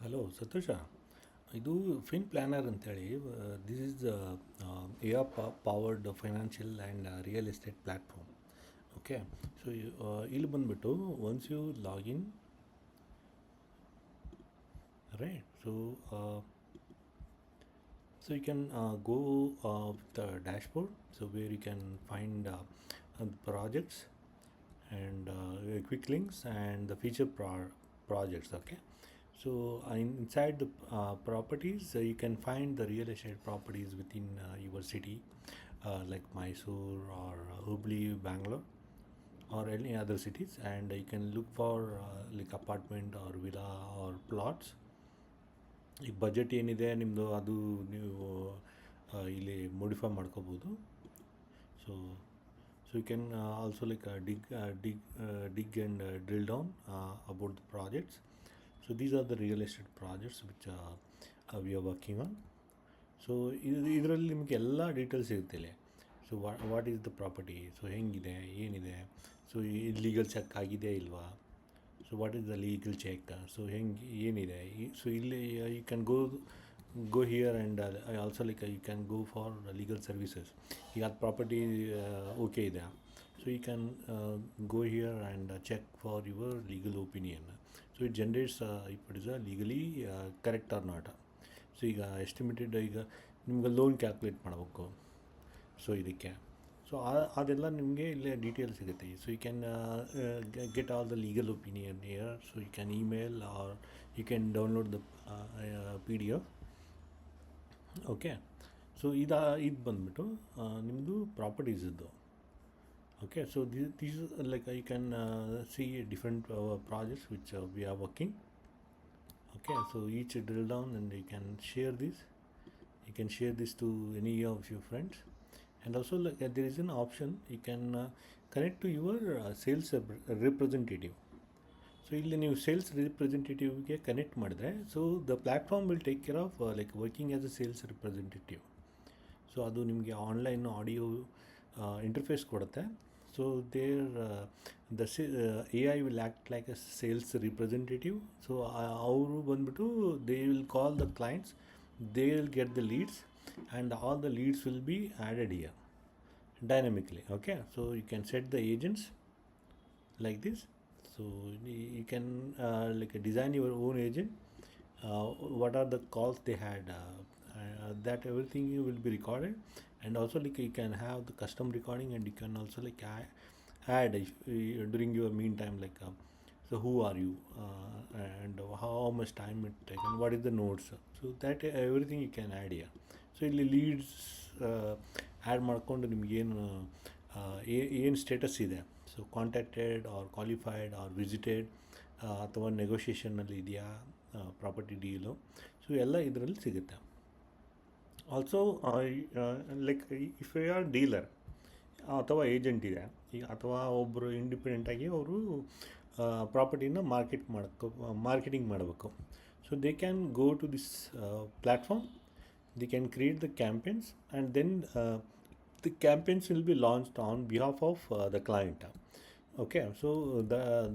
Hello Santosh, ಇದು fin planner ಅಂತೇಳಿ. This is a R powered financial and real estate platform. Okay, so ಇಲ್ಲಿ ಬಂದುಬಿಟ್ಟು once you login, right, so you can go with the dashboard, so where you can find projects and quick links and the feature projects. Okay, so inside the properties, you can find the real estate properties within your city, like Mysore or Hubli, Bangalore, or any other cities, and you can look for like apartment or villa or plots. ಈಗ budget ಏನಿದೆ ನಿಮ್ಮದು ಅದು ನೀವು ಇಲ್ಲಿ modify ಮಾಡ್ಕೋಬೋದು. So you can also like dig and drill down about the projects. So these are the real estate projects which we are working on. So ಇದರಲ್ಲಿ ನಿಮಗೆ ಎಲ್ಲ ಡೀಟೇಲ್ಸ್ ಇರ್ತಿಲ್ಲ. So what is the property, so ಹೆಂಗಿದೆ, ಏನಿದೆ, so legal check ಆಗಿದೆ ಇಲ್ವಾ, so what is the legal check, so ಹೆಂಗೆ ಏನಿದೆ. ಸೊ ಇಲ್ಲಿ you can go here and also like you can go for legal services. ಈಗ ಅದು ಪ್ರಾಪರ್ಟಿ ಓಕೆ ಇದೆ, so you can go here and check for your legal opinion. So it generates if it is legally correct or not. So ಈಗ estimated, ಈಗ ನಿಮ್ಗೆ loan calculate ಮಾಡಬೇಕು. So ಇದಕ್ಕೆ so ಅದೆಲ್ಲ ನಿಮಗೆ ಇಲ್ಲೇ ಡೀಟೇಲ್ ಸಿಗುತ್ತೆ. So you can get all the legal opinion here. So you can email or you can download the PDF. Okay, so ಇದು ಬಂದುಬಿಟ್ಟು ನಿಮ್ಮದು ಪ್ರಾಪರ್ಟೀಸಿದ್ದು. Okay, so these like you can see different projects which we are working. Okay, so each drill down and you can share this. You can share this to any of your friends, and also like there is an option you can connect to your sales representative. So ಇಲ್ಲಿ ನೀವು sales ರಿಪ್ರೆಸೆಂಟೇಟಿವ್ಗೆ connect ಮಾಡಿದ್ರೆ, so the platform will take care of like working as a sales representative. So ಅದು ನಿಮಗೆ online audio interface ಕೊಡುತ್ತೆ. So there the AI will act like a sales representative. So ಅವರು ಬಂದ್ಬಿಟ್ಟು they will call the clients, they will get the leads, and all the leads will be added here dynamically. Okay, so you can set the agents like this. So you can like design your own agent, what are the calls they had, that everything will be recorded. And also like you can have the custom recording, and you can also like add during your meantime like so who are you, and how much time it taken, what is the notes, so that everything you can add here. So ಇಲ್ಲಿ leads add ಮಾಡಿಕೊಂಡು ನಿಮಗೇನು ಏನು status ಇದೆ, so contacted or qualified or visited, ಅಥವಾ ನೆಗೋಷಿಯೇಷನಲ್ಲಿ ಇದೆಯಾ property deal, so ಎಲ್ಲ ಇದರಲ್ಲಿ ಸಿಗುತ್ತೆ. Also like if you are dealer ಅಥವಾ ಏಜೆಂಟ್ ಇದೆ, ಅಥವಾ ಒಬ್ಬರು ಇಂಡಿಪೆಂಡೆಂಟಾಗಿ ಅವರು ಪ್ರಾಪರ್ಟಿನ ಮಾರ್ಕೆಟಿಂಗ್ ಮಾಡಬೇಕು. So they can go to this platform, they can create the campaigns, and then the campaigns will be launched on behalf of the client. Okay, so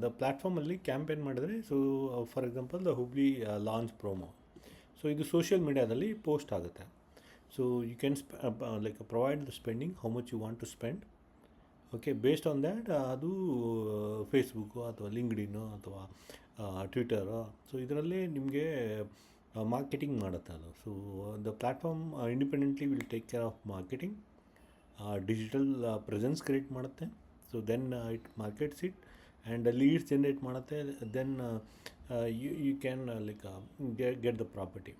the ಪ್ಲ್ಯಾಟ್ಫಾರ್ಮಲ್ಲಿ campaign ಮಾಡಿದ್ರೆ, so for example the Hubli launch promo, so ಇದು social ಮೀಡಿಯಾದಲ್ಲಿ post ಆಗುತ್ತೆ. So you can like provide the spending, how much you want to spend. Okay, based on that ಅದು Facebook ಅಥವಾ ಲಿಂಕ್ಡ್ಇನ್ನು ಅಥವಾ Twitter, so ಇದರಲ್ಲಿ ನಿಮಗೆ marketing ಮಾಡುತ್ತೆ ಅದು. So the platform independently will take care of marketing, digital presence create ಮಾಡುತ್ತೆ. So then it markets it and leads generate ಮಾಡುತ್ತೆ. Then you can like get the property.